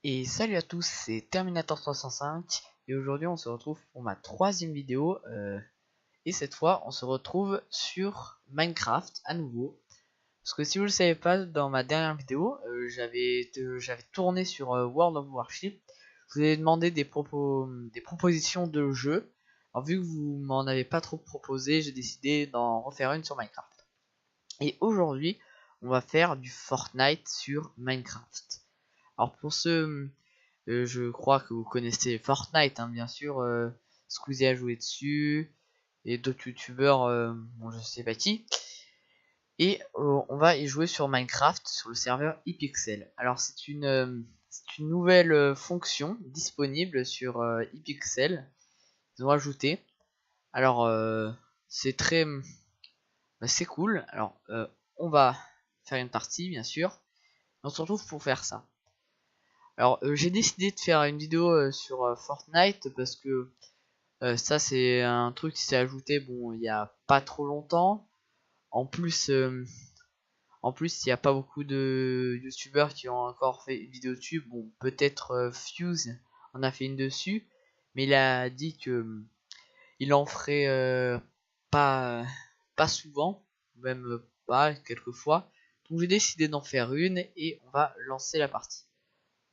Et salut à tous, c'est Terminator 305 et aujourd'hui on se retrouve pour ma troisième vidéo et cette fois on se retrouve sur Minecraft à nouveau parce que si vous le savez pas, dans ma dernière vidéo j'avais tourné sur World of Warship. Je vous ai demandé des propositions de jeux. Alors vu que vous m'en avez pas trop proposé, j'ai décidé d'en refaire une sur Minecraft. Et aujourd'hui on va faire du Fortnite sur Minecraft. Alors pour ceux, je crois que vous connaissez Fortnite, hein, bien sûr. Squeezie a joué dessus et d'autres youtubeurs, bon je sais pas qui. Et on va y jouer sur Minecraft sur le serveur iPixel. Alors c'est une nouvelle fonction disponible sur iPixel. Ils ont ajouté. Alors c'est très, c'est cool. Alors on va faire une partie bien sûr. On se retrouve pour faire ça. Alors j'ai décidé de faire une vidéo sur Fortnite parce que ça c'est un truc qui s'est ajouté bon il y a pas trop longtemps. En plus il n'y a pas beaucoup de youtubeurs qui ont encore fait une vidéo dessus. Bon peut-être Fuse en a fait une dessus, mais il a dit que il en ferait pas souvent, même pas quelquefois. Donc j'ai décidé d'en faire une et on va lancer la partie.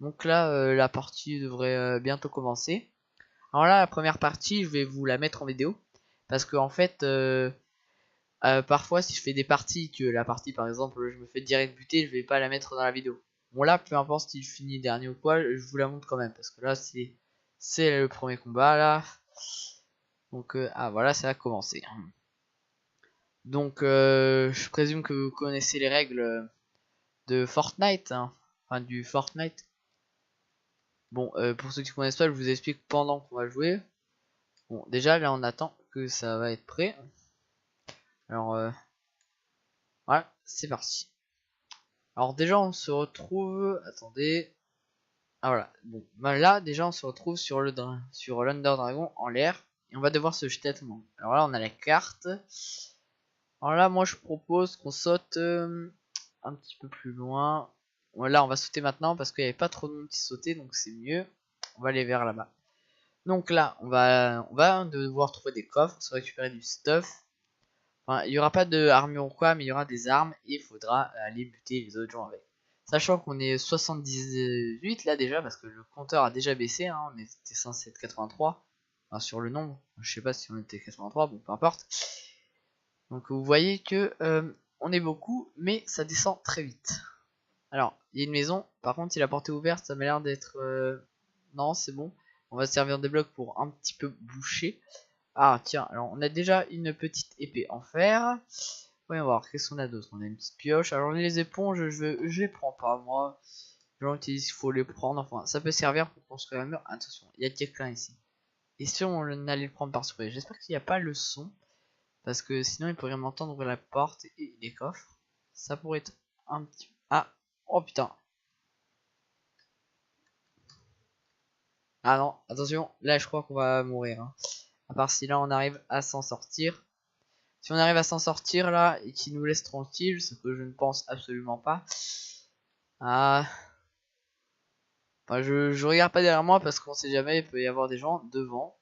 Donc là, la partie devrait bientôt commencer. Alors là, la première partie, je vais vous la mettre en vidéo. Parce que en fait, parfois, si je fais des parties, que la partie, par exemple, je me fais direct buter, je vais pas la mettre dans la vidéo. Bon là, peu importe si je finis dernier ou quoi, je vous la montre quand même. Parce que là, c'est le premier combat, là. Donc, ah voilà, ça a commencé. Donc, je présume que vous connaissez les règles de Fortnite, hein. Enfin, du Fortnite. Bon, pour ceux qui connaissent pas, je vous explique pendant qu'on va jouer. Bon, déjà là on attend que ça va être prêt. Alors voilà, c'est parti. Alors déjà on se retrouve, attendez. Ah voilà, bon, bah, là déjà on se retrouve sur l'Under Dragon en l'air et on va devoir se jeter à tout le monde. Alors là on a la carte. Alors là moi je propose qu'on saute un petit peu plus loin. Voilà, on va sauter maintenant parce qu'il n'y avait pas trop de monde qui sautait, donc c'est mieux. On va aller vers là-bas. Donc là, on va devoir trouver des coffres, se récupérer du stuff. Enfin, il n'y aura pas de armure ou quoi, mais il y aura des armes et il faudra aller buter les autres gens avec. Sachant qu'on est 78 là déjà, parce que le compteur a déjà baissé, hein, on était censé être 83. Enfin, sur le nombre, je sais pas si on était 83, bon peu importe. Donc vous voyez que on est beaucoup, mais ça descend très vite. Alors, il y a une maison, par contre si la porte est ouverte, ça m'a l'air d'être... Non, c'est bon. On va se servir des blocs pour un petit peu boucher. Ah tiens, alors on a déjà une petite épée en fer. Voyons voir, qu'est-ce qu'on a d'autre? On a une petite pioche. Alors les éponges, je les prends pas moi. Les gens qui disent qu'il faut les prendre. Enfin, ça peut servir pour construire un mur. Attention, il y a quelqu'un ici. Et si on allait le prendre par surprise? J'espère qu'il n'y a pas le son. Parce que sinon il pourrait m'entendre ouvrir la porte et les coffres. Ça pourrait être un petit... Ah, oh putain. Ah non, attention, là je crois qu'on va mourir, hein. À part si là on arrive à s'en sortir. Si on arrive à s'en sortir là et qu'il nous laisse tranquille, ce que je ne pense absolument pas. Ah, enfin, je regarde pas derrière moi parce qu'on sait jamais, il peut y avoir des gens devant.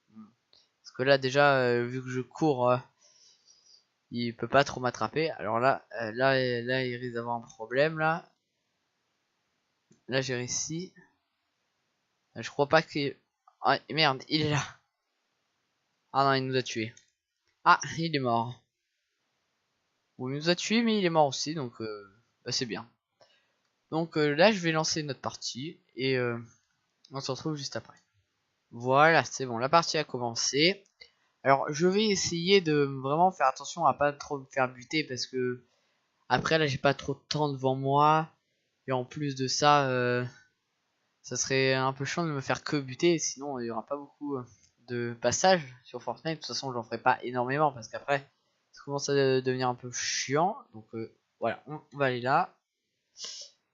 Parce que là déjà, vu que je cours, il peut pas trop m'attraper. Alors là, là il risque d'avoir un problème là. Là j'ai réussi. Je crois pas que... Ah merde, il est là. Ah non, il nous a tué. Ah, il est mort. Bon, il nous a tué mais il est mort aussi, donc bah, c'est bien. Donc là je vais lancer notre partie et on se retrouve juste après. Voilà, c'est bon, la partie a commencé. Alors je vais essayer de vraiment faire attention à pas trop me faire buter parce que après là j'ai pas trop de temps devant moi. Et en plus de ça, ça serait un peu chiant de me faire que buter, sinon il y aura pas beaucoup de passages sur Fortnite. De toute façon j'en ferai pas énormément parce qu'après ça commence à devenir un peu chiant. Donc voilà, on va aller là.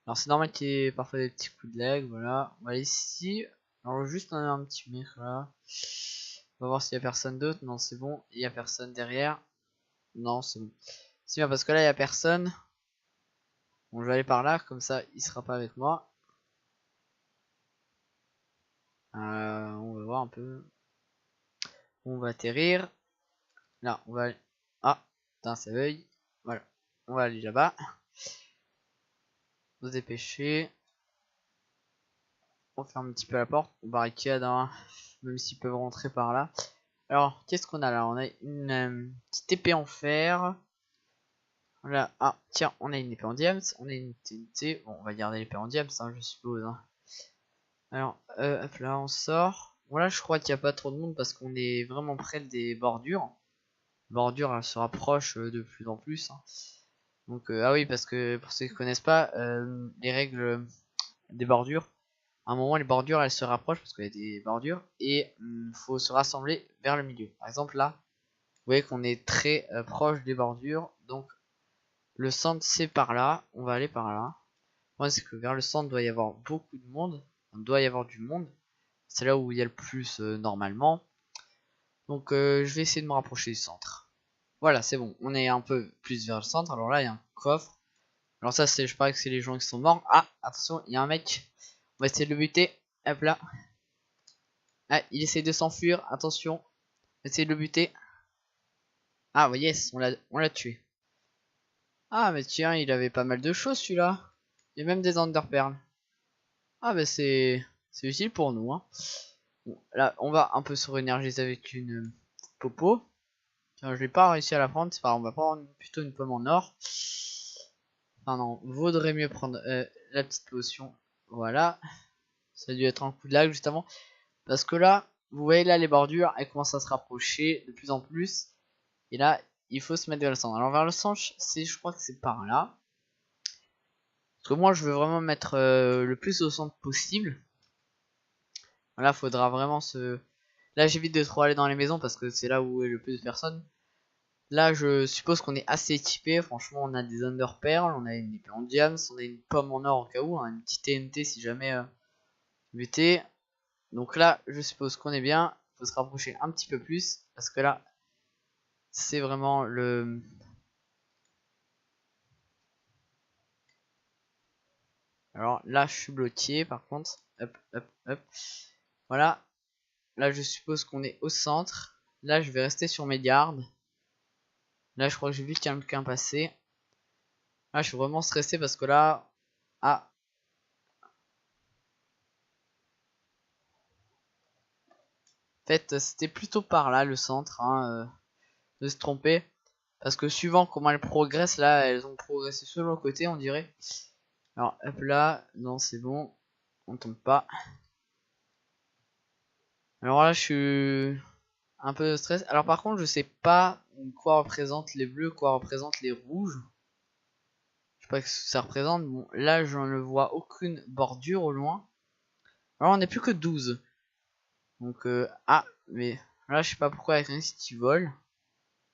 Alors c'est normal qu'il y ait parfois des petits coups de lag, voilà. On va aller ici. Alors juste un petit mec là. On va voir s'il y a personne d'autre. Non c'est bon, il y a personne derrière. Non c'est bon. C'est bien parce que là il y a personne. Bon je vais aller par là, comme ça il sera pas avec moi. On va voir un peu. On va atterrir. Là, on va aller... Ah, putain, ça veille. Voilà. On va aller là-bas. On va se dépêcher. On ferme un petit peu la porte. On barricade, hein, même s'ils peuvent rentrer par là. Alors, qu'est-ce qu'on a là? On a une petite épée en fer. Voilà. Ah, tiens, on a une épée en diams. On a une TNT. Bon, on va garder l'épée en diams, hein, je suppose. Hein. Alors, hop là, on sort. Voilà, je crois qu'il n'y a pas trop de monde parce qu'on est vraiment près des bordures. Bordure, elle se rapproche de plus en plus. Hein. Donc, ah oui, parce que pour ceux qui ne connaissent pas, les règles des bordures, à un moment, les bordures, elles se rapprochent parce qu'il y a des bordures et faut se rassembler vers le milieu. Par exemple, là, vous voyez qu'on est très proche des bordures. Donc, le centre, c'est par là. On va aller par là. Moi, c'est que vers le centre, doit y avoir beaucoup de monde. Il doit y avoir du monde. C'est là où il y a le plus normalement. Donc, je vais essayer de me rapprocher du centre. Voilà, c'est bon. On est un peu plus vers le centre. Alors là, il y a un coffre. Alors ça, c'est, je parie que c'est les gens qui sont morts. Ah, attention, il y a un mec. On va essayer de le buter. Hop là. Ah, il essaie de s'enfuir. Attention. On va essayer de le buter. Ah, yes, on l'a tué. Ah, mais tiens, il avait pas mal de choses celui-là. Il y a même des enderperles. Ah, bah c'est utile pour nous. Hein. Bon, là, on va un peu se réénergiser avec une popo. Tiens, je vais pas réussi à la prendre. C'est pas grave, on va prendre plutôt une pomme en or. Enfin non, vaudrait mieux prendre la petite potion. Voilà. Ça a dû être un coup de lag juste avant. Parce que là, vous voyez là les bordures, elles commencent à se rapprocher de plus en plus. Et là, il faut se mettre vers le centre. Alors vers le centre, je crois que c'est par là. Parce que moi, je veux vraiment mettre le plus au centre possible. Là, faudra vraiment se... Là, j'évite de trop aller dans les maisons parce que c'est là où est le plus de personnes. Là, je suppose qu'on est assez équipé. Franchement, on a des underpearls, on a une épée en diams, on a une pomme en or au cas où, hein, une petite TNT si jamais buté. Donc là, je suppose qu'on est bien. Faut se rapprocher un petit peu plus parce que là, c'est vraiment le... Alors là, je suis bloqué par contre. Hop, hop, hop. Voilà. Là, je suppose qu'on est au centre. Là, je vais rester sur mes gardes. Là, je crois que j'ai vu quelqu'un passer. Là, je suis vraiment stressé parce que là... Ah. En fait, c'était plutôt par là, le centre. Hein, de se tromper. Parce que suivant comment elles progressent, là, elles ont progressé sur le côté, on dirait. Alors, hop là. Non, c'est bon. On tombe pas. Alors là, je suis un peu stressé. Alors par contre, je sais pas quoi représentent les bleus, quoi représentent les rouges. Je sais pas ce que ça représente. Bon, là, je ne vois aucune bordure au loin. Alors, on n'est plus que 12. Donc, ah, mais là, je sais pas pourquoi avec un qui vole.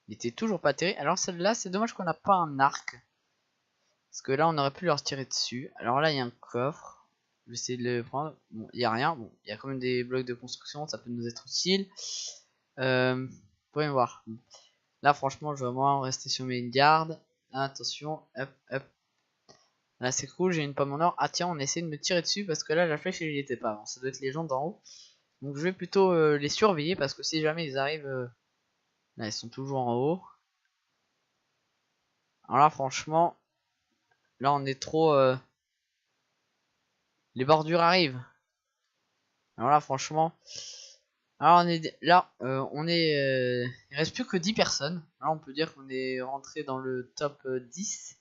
Il était toujours pas terrible. Alors, celle-là, c'est dommage qu'on n'a pas un arc. Parce que là, on aurait pu leur tirer dessus. Alors là, il y a un coffre. Je vais essayer de le prendre. Bon, il n'y a rien. Bon, il y a quand même des blocs de construction. Ça peut nous être utile. Vous pouvez voir. Là, franchement, je vais vraiment rester sur mes gardes. Attention, hop, hop. Là, c'est cool, j'ai une pomme en or. Ah, tiens, on essaie de me tirer dessus parce que là, la flèche, il n'y était pas. Bon, ça doit être les gens d'en haut. Donc, je vais plutôt les surveiller parce que si jamais ils arrivent. Là, ils sont toujours en haut. Alors là, franchement, là, on est trop. Les bordures arrivent. Alors là, franchement. Alors, on est là, on est. Il reste plus que 10 personnes. Là, on peut dire qu'on est rentré dans le top 10.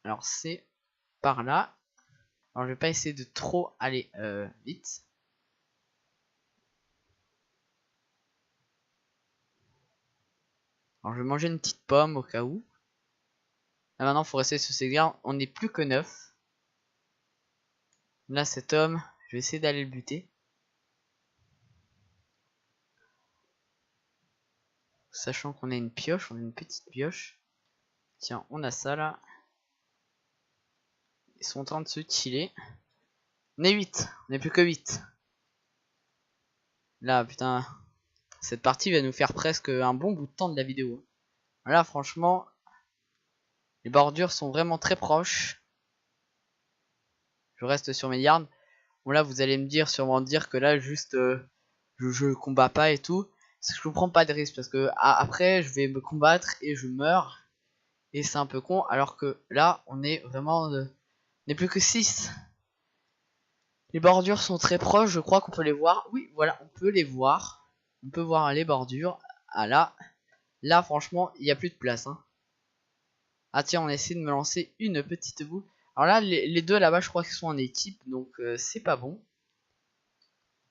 Alors, c'est par là. Alors, je vais pas essayer de trop aller vite. Alors, je vais manger une petite pomme au cas où. Là, maintenant, il faut rester sur ses gardes. On n'est plus que 9. Là, cet homme, je vais essayer d'aller le buter. Sachant qu'on a une pioche, on a une petite pioche. Tiens, on a ça là. Ils sont en train de se chiller. On est 8, on n'est plus que 8. Là, putain, cette partie va nous faire presque un bon bout de temps de la vidéo. Là, franchement, les bordures sont vraiment très proches. Je reste sur mes gardes. Bon là vous allez me dire sûrement dire que là juste je combats pas et tout. Parce que je prends pas de risque parce que après je vais me combattre et je meurs. Et c'est un peu con alors que là on est vraiment on n'est plus que 6. Les bordures sont très proches, je crois qu'on peut les voir. Oui voilà, on peut les voir. On peut voir les bordures. Ah là franchement il n'y a plus de place hein. Ah tiens on essaie de me lancer une petite boule. Alors là les deux là-bas je crois qu'ils sont en équipe donc c'est pas bon.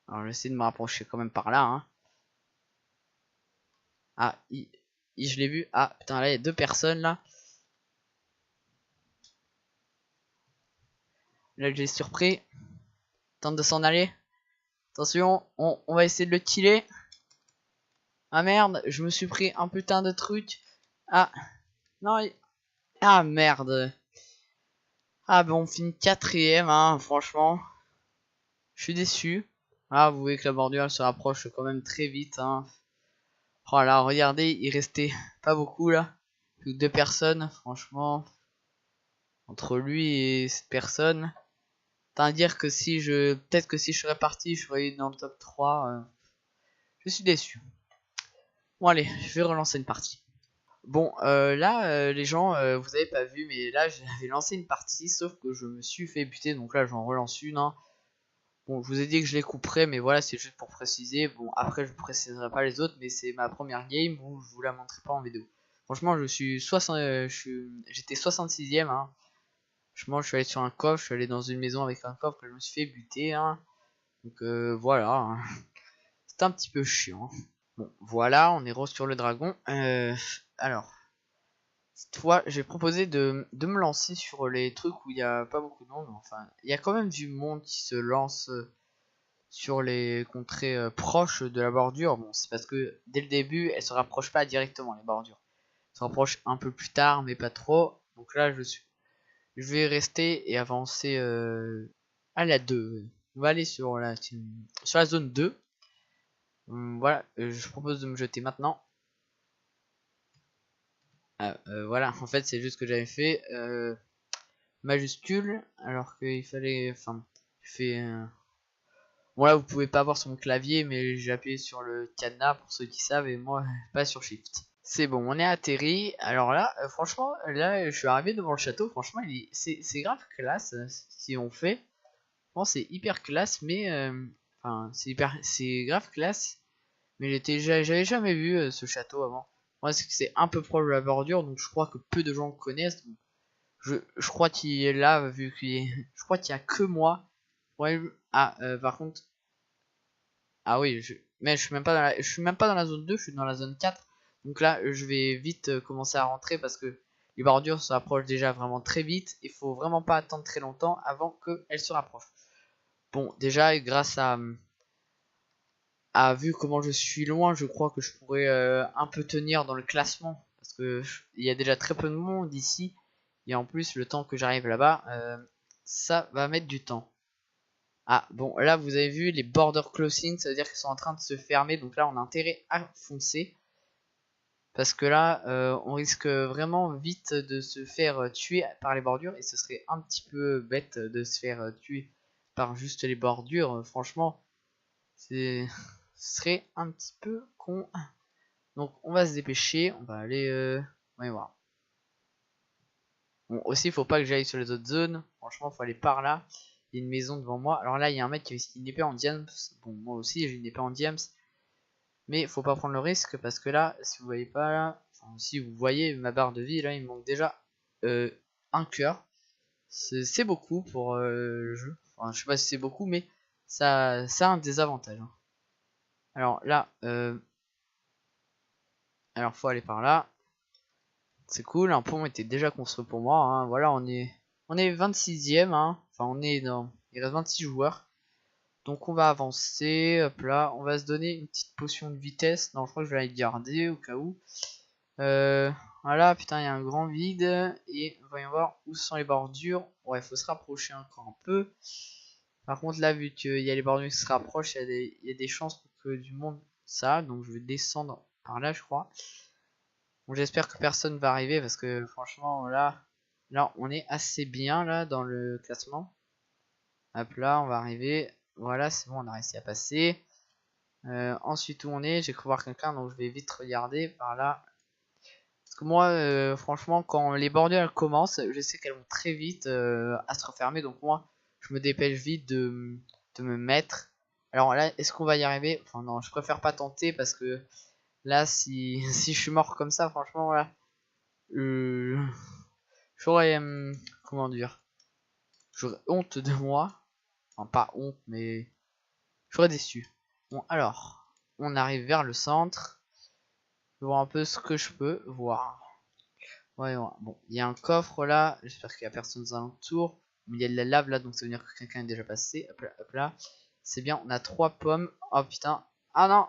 Alors j'essaie de me rapprocher quand même par là hein. Ah je l'ai vu. Ah putain là il y a deux personnes là. Là j'ai surpris. Tente de s'en aller. Attention, on va essayer de le killer. Ah merde, je me suis pris un putain de truc. Ah, non, ah merde. Ah bon, on finit quatrième, hein, franchement. Je suis déçu. Ah, vous voyez que la bordure elle se rapproche quand même très vite. Hein. Oh là, regardez, il restait pas beaucoup là. Plus que 2 personnes, franchement. Entre lui et cette personne. T'as à dire que si je. Peut-être que si je serais parti, je serais dans le top 3. Je suis déçu. Bon allez, je vais relancer une partie. Bon, là, les gens, vous avez pas vu, mais là, j'avais lancé une partie, sauf que je me suis fait buter, donc là, j'en relance une. Hein. Bon, je vous ai dit que je les couperais, mais voilà, c'est juste pour préciser. Bon, après, je préciserai pas les autres, mais c'est ma première game où je vous la montrerai pas en vidéo. Franchement, je suis 60, j'étais 66ème. Hein. Franchement, je suis allé sur un coffre, je suis allé dans une maison avec un coffre que je me suis fait buter. Hein. Donc voilà, hein. C'était un petit peu chiant. Bon, voilà, on est re sur le dragon. Alors. Cette fois, j'ai proposé de me lancer sur les trucs où il n'y a pas beaucoup de monde. Enfin, il y a quand même du monde qui se lance sur les contrées proches de la bordure. Bon, c'est parce que dès le début, elles se rapprochent pas directement, les bordures. Elles se rapprochent un peu plus tard, mais pas trop. Donc là, je vais rester et avancer à la 2. On va aller sur la zone 2. Voilà, je propose de me jeter maintenant. Voilà, en fait, c'est juste que j'avais fait majuscule alors qu'il fallait. Enfin, je fais. Bon, là, vous pouvez pas voir sur mon clavier, mais j'ai appuyé sur le cadenas pour ceux qui savent, et moi, pas sur Shift. C'est bon, on est atterri. Alors là, franchement, là, je suis arrivé devant le château. Franchement, c'est grave classe si on fait. Bon, c'est hyper classe, mais. Enfin, c'est grave classe. Mais j'avais jamais vu ce château avant. Moi, c'est un peu proche de la bordure, donc je crois que peu de gens le connaissent. Donc je crois qu'il est là, vu qu'il est. Je crois qu'il y a que moi. Ouais, ah, par contre. Ah oui, mais je suis même pas dans je suis même pas dans la zone 2, je suis dans la zone 4. Donc là, je vais vite commencer à rentrer parce que les bordures se rapprochent déjà vraiment très vite. Il faut vraiment pas attendre très longtemps avant qu'elles se rapprochent. Bon, déjà, grâce à vu comment je suis loin, je crois que je pourrais un peu tenir dans le classement. Parce que il y a déjà très peu de monde ici. Et en plus, le temps que j'arrive là-bas, ça va mettre du temps. Ah, bon, là, vous avez vu les border closing, ça veut dire qu'ils sont en train de se fermer. Donc là, on a intérêt à foncer. Parce que là, on risque vraiment vite de se faire tuer par les bordures. Et ce serait un petit peu bête de se faire tuer par juste les bordures. Franchement, ce serait un petit peu con. Donc on va se dépêcher. On va aller... on va y voir. Bon, aussi, il faut pas que j'aille sur les autres zones. Franchement, il faut aller par là. Il y a une maison devant moi. Alors là, il y a un mec qui a une épée en diams. Bon, moi aussi, j'ai une épée en diams. Mais faut pas prendre le risque parce que là, si vous voyez pas là, enfin, si vous voyez ma barre de vie, là, il me manque déjà un cœur. C'est beaucoup pour le jeu. Enfin, je sais pas si c'est beaucoup, mais ça a un désavantage. Hein. Alors là, alors faut aller par là. C'est cool, un pont était déjà construit pour moi. Hein. Voilà, on est 26ème. Hein. Enfin, on est dans. Il reste 26 joueurs. Donc on va avancer. Hop là, on va se donner une petite potion de vitesse. Non, je crois que je vais la garder au cas où. Voilà, putain, il y a un grand vide. Et voyons voir où sont les bordures. Ouais, il faut se rapprocher encore un peu. Par contre, là, vu qu'il y a les bordures qui se rapprochent, il y a des chances pour que du monde ça. Donc je vais descendre par là, je crois. Bon, j'espère que personne va arriver parce que franchement, là on est assez bien là dans le classement. Hop là, on va arriver. Voilà, c'est bon, on a réussi à passer. Ensuite, où on est, j'ai cru voir quelqu'un, donc je vais vite regarder par là. Parce que moi, franchement, quand les bordures elles commencent, je sais qu'elles vont très vite à se refermer. Donc moi, je me dépêche vite de me mettre. Alors là, est-ce qu'on va y arriver? Enfin non, je préfère pas tenter parce que là, si, si je suis mort comme ça, franchement, voilà. J'aurais, comment dire? J'aurais honte de moi. Enfin, pas honte, mais j'aurais déçu. Bon, alors, on arrive vers le centre. Je vais voir un peu ce que je peux voir. Ouais, ouais. Bon, il y a un coffre là. J'espère qu'il y a personne aux alentours. Il y a de la lave là, donc ça veut dire que quelqu'un est déjà passé. Hop là, hop là. C'est bien, on a 3 pommes. Oh putain. Ah non.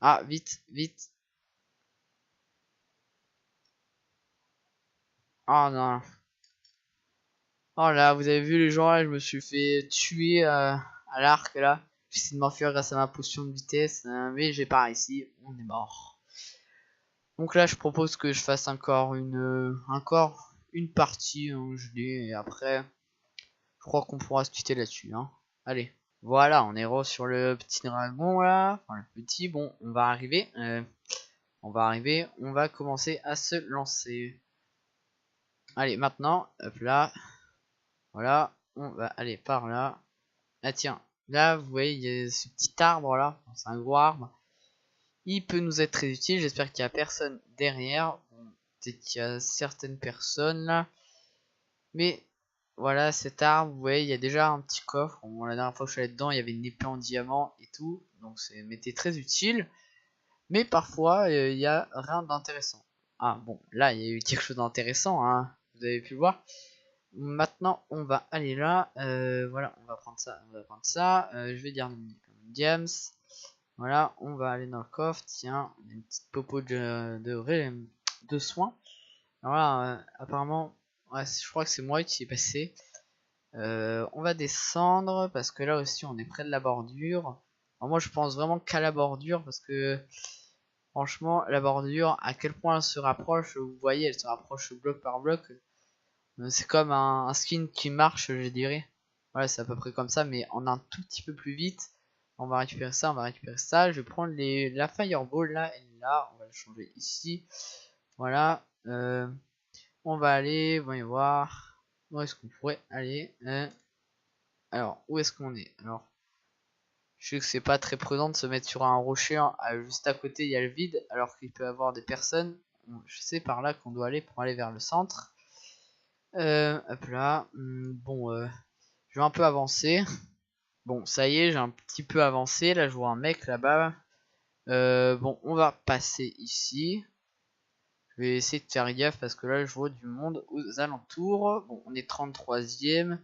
Ah, vite, vite. Oh non. Oh là, vous avez vu les gens là, je me suis fait tuer à l'arc là. J'essaie de m'enfuir grâce à ma potion de vitesse, mais j'ai pas réussi. On est mort. Donc là, je propose que je fasse encore une partie en gelée et après, je crois qu'on pourra se quitter là-dessus. Hein. Allez. Voilà, on est re sur le petit dragon là. Enfin, le petit, bon, on va arriver. On va commencer à se lancer. Allez, maintenant, hop là. Voilà, on va aller par là. Ah tiens, là, vous voyez, il y a ce petit arbre là. C'est un gros arbre. Il peut nous être très utile. J'espère qu'il n'y a personne derrière. Bon, peut-être qu'il y a certaines personnes là. Mais voilà, cet arbre, vous voyez, il y a déjà un petit coffre. Bon, la dernière fois que je suis allé dedans, il y avait une épée en diamant et tout. Donc c'était très utile. Mais parfois, il y a rien d'intéressant. Ah bon, là, il y a eu quelque chose d'intéressant, hein. Vous avez pu le voir. Maintenant, on va aller là. Voilà, on va prendre ça. On va prendre ça. Je vais dire Diams. Voilà, on va aller dans le coffre. Tiens, une petite popo de soins. Alors là, apparemment, ouais, je crois que c'est moi qui est passé. On va descendre parce que là aussi on est près de la bordure. Alors moi je pense vraiment qu'à la bordure parce que franchement la bordure à quel point elle se rapproche, vous voyez elle se rapproche bloc par bloc. C'est comme un skin qui marche je dirais. Voilà c'est à peu près comme ça mais en un tout petit peu plus vite. On va récupérer ça, on va récupérer ça. Je vais prendre la fireball là et là. On va le changer ici. Voilà. On va aller, voyons voir. Où est-ce qu'on pourrait aller alors, où est-ce qu'on est? Alors, je sais que c'est pas très prudent de se mettre sur un rocher. Hein. Juste à côté, il y a le vide, alors qu'il peut y avoir des personnes. Je sais par là qu'on doit aller pour aller vers le centre. Hop là. Bon, je vais un peu avancer. Bon, ça y est, j'ai un petit peu avancé. Là, je vois un mec là-bas. Bon, on va passer ici. Je vais essayer de faire gaffe parce que là, je vois du monde aux alentours. Bon, on est 33e.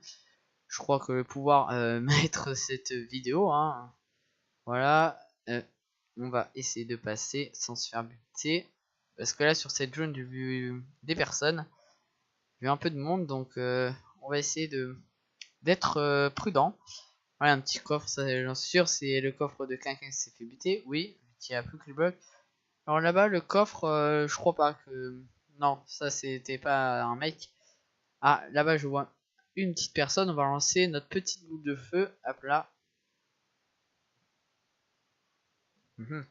Je crois que je vais pouvoir mettre cette vidéo. Hein. Voilà. On va essayer de passer sans se faire buter. Parce que là, sur cette zone, j'ai vu des personnes. J'ai vu un peu de monde. Donc, on va essayer d'être prudent. Voilà, un petit coffre. Ça, j'en suis sûr. C'est le coffre de quelqu'un qui s'est fait buter. Oui. Qui a plus que le bloc. Alors là-bas, le coffre, je crois pas que... Non, ça, c'était pas un mec. Ah, là-bas, je vois une petite personne. On va lancer notre petite boule de feu. Hop là. Mhm.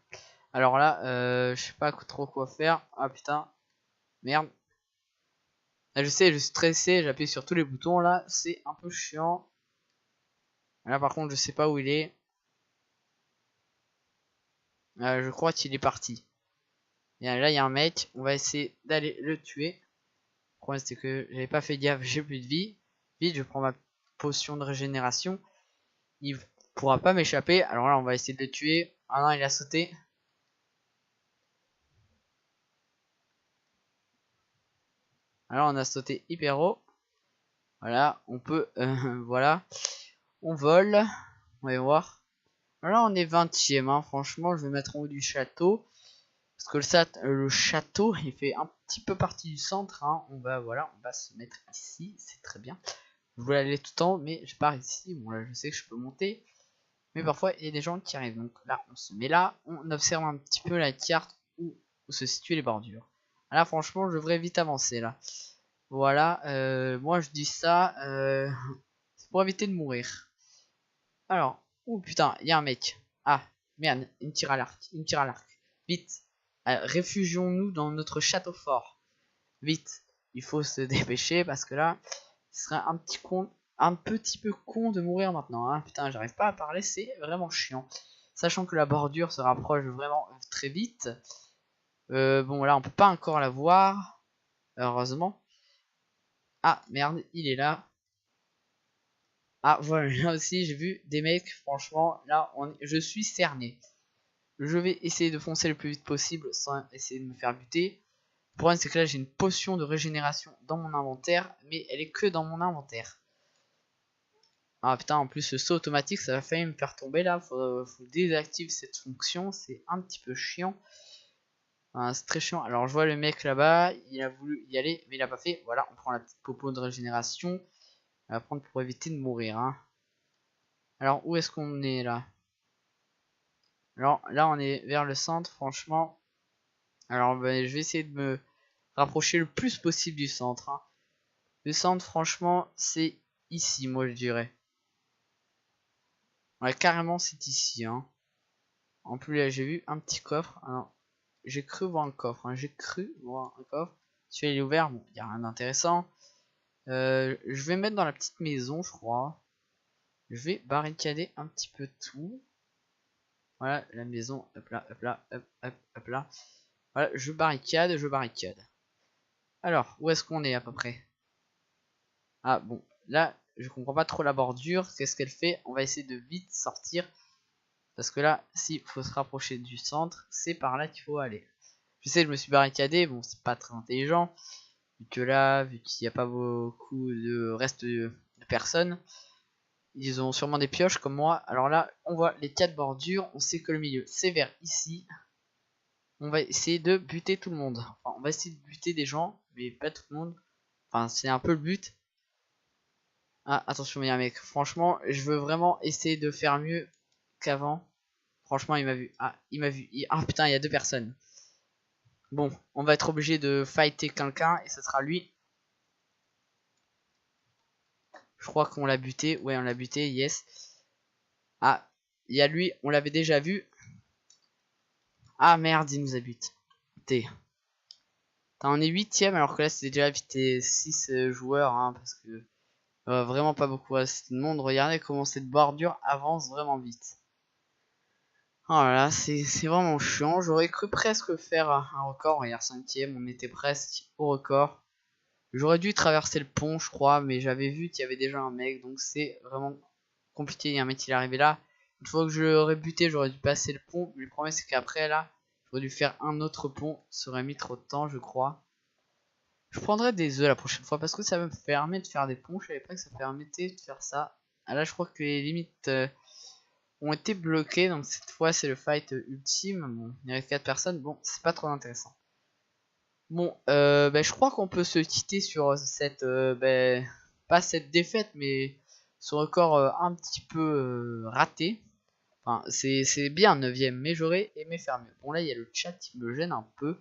Alors là, je sais pas trop quoi faire. Ah putain, merde. Là, je sais, je suis stressé, j'appuie sur tous les boutons là, c'est un peu chiant. Là par contre, je sais pas où il est. Je crois qu'il est parti. Et là, il y a un mec, on va essayer d'aller le tuer. Le problème c'est que j'avais pas fait gaffe, j'ai plus de vie. Vite, je prends ma potion de régénération. Il pourra pas m'échapper. Alors là, on va essayer de le tuer. Ah non, il a sauté. Alors on a sauté hyper haut. Voilà, on peut, voilà, on vole. On va voir. Là on est 20ème, hein. Franchement je vais mettre en haut du château. Parce que le château il fait un petit peu partie du centre. Hein. Voilà, on va se mettre ici, c'est très bien. Je voulais aller tout en haut mais je pars ici. Bon là je sais que je peux monter. Mais parfois il y a des gens qui arrivent. Donc là on se met là, on observe un petit peu la carte où se situent les bordures. Là franchement je devrais vite avancer là. Voilà, moi je dis ça, c'est pour éviter de mourir. Alors, oh putain, il y a un mec. Ah, merde, il me tire à l'arc, il me tire à l'arc. Vite, réfugions-nous dans notre château fort. Vite, il faut se dépêcher parce que là, ce serait un petit peu con de mourir maintenant. Hein. Putain, j'arrive pas à parler, c'est vraiment chiant. Sachant que la bordure se rapproche vraiment très vite. Bon, là, on peut pas encore la voir, heureusement. Ah, merde, il est là. Ah, voilà, là aussi, j'ai vu des mecs, franchement, là, je suis cerné. Je vais essayer de foncer le plus vite possible sans essayer de me faire buter. Le problème, c'est que là, j'ai une potion de régénération dans mon inventaire, mais elle est que dans mon inventaire. Ah putain, en plus, le saut automatique, ça va failli me faire tomber là. Faut désactiver cette fonction, c'est un petit peu chiant. Ah, c'est très chiant. Alors, je vois le mec là-bas, il a voulu y aller, mais il a pas fait. Voilà, on prend la petite popo de régénération. On va prendre pour éviter de mourir. Hein. Alors, où est-ce qu'on est là? Alors, là, on est vers le centre, franchement. Alors, ben, je vais essayer de me rapprocher le plus possible du centre. Hein. Le centre, franchement, c'est ici, moi, je dirais. Ouais, carrément, c'est ici. Hein. En plus, là, j'ai vu un petit coffre. Alors, j'ai cru voir un coffre. Hein. J'ai cru voir un coffre. Celui-là, il est ouvert. Bon, il n'y a rien d'intéressant. Je vais mettre dans la petite maison, je crois. Je vais barricader un petit peu tout. Voilà, la maison. Hop là, hop là, hop, hop, hop là. Voilà, je barricade, je barricade. Alors, où est-ce qu'on est à peu près? Ah, bon. Là, je comprends pas trop la bordure. Qu'est-ce qu'elle fait? On va essayer de vite sortir. Parce que là, s'il faut se rapprocher du centre, c'est par là qu'il faut aller. Je sais, je me suis barricadé. Bon, c'est pas très intelligent. Vu que là, vu qu'il n'y a pas beaucoup de reste de personnes, ils ont sûrement des pioches comme moi. Alors là, on voit les 4 bordures. On sait que le milieu, c'est vers ici. On va essayer de buter tout le monde. Enfin, on va essayer de buter des gens, mais pas tout le monde. Enfin, c'est un peu le but. Ah, attention, il y a un mec. Franchement, je veux vraiment essayer de faire mieux qu'avant. Franchement, il m'a vu. Ah, il m'a vu. Ah putain, il y a 2 personnes. Bon, on va être obligé de fighter quelqu'un et ce sera lui. Je crois qu'on l'a buté. Ouais, on l'a buté, yes. Ah, il y a lui, on l'avait déjà vu. Ah merde, il nous a buté. On est 8ème alors que là c'est déjà buté 6 joueurs. Hein, parce que vraiment pas beaucoup rester de monde. Regardez comment cette bordure avance vraiment vite. Oh là là, c'est vraiment chiant. J'aurais cru presque faire un record. Regarde, 5ème, on était presque au record. J'aurais dû traverser le pont, je crois, mais j'avais vu qu'il y avait déjà un mec, donc c'est vraiment compliqué. Il y a un mec qui est arrivé là. Une fois que je l'aurais buté, j'aurais dû passer le pont. Mais le problème, c'est qu'après, là, j'aurais dû faire un autre pont. Ça aurait mis trop de temps, je crois. Je prendrai des œufs la prochaine fois parce que ça me permet de faire des ponts. Je savais pas que ça permettait de faire ça. Ah, là, je crois que les limites ont été bloquées. Donc cette fois, c'est le fight ultime. Bon, il reste 4 personnes. Bon, c'est pas trop intéressant. Bon, je crois qu'on peut se quitter sur cette, pas cette défaite, mais ce record un petit peu raté. Enfin, c'est bien 9ème, mais j'aurais aimé faire mieux. Bon, là, il y a le chat qui me gêne un peu.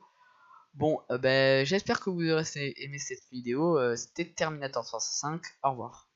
Bon, j'espère que vous aurez aimé cette vidéo. C'était Terminator 65. Au revoir.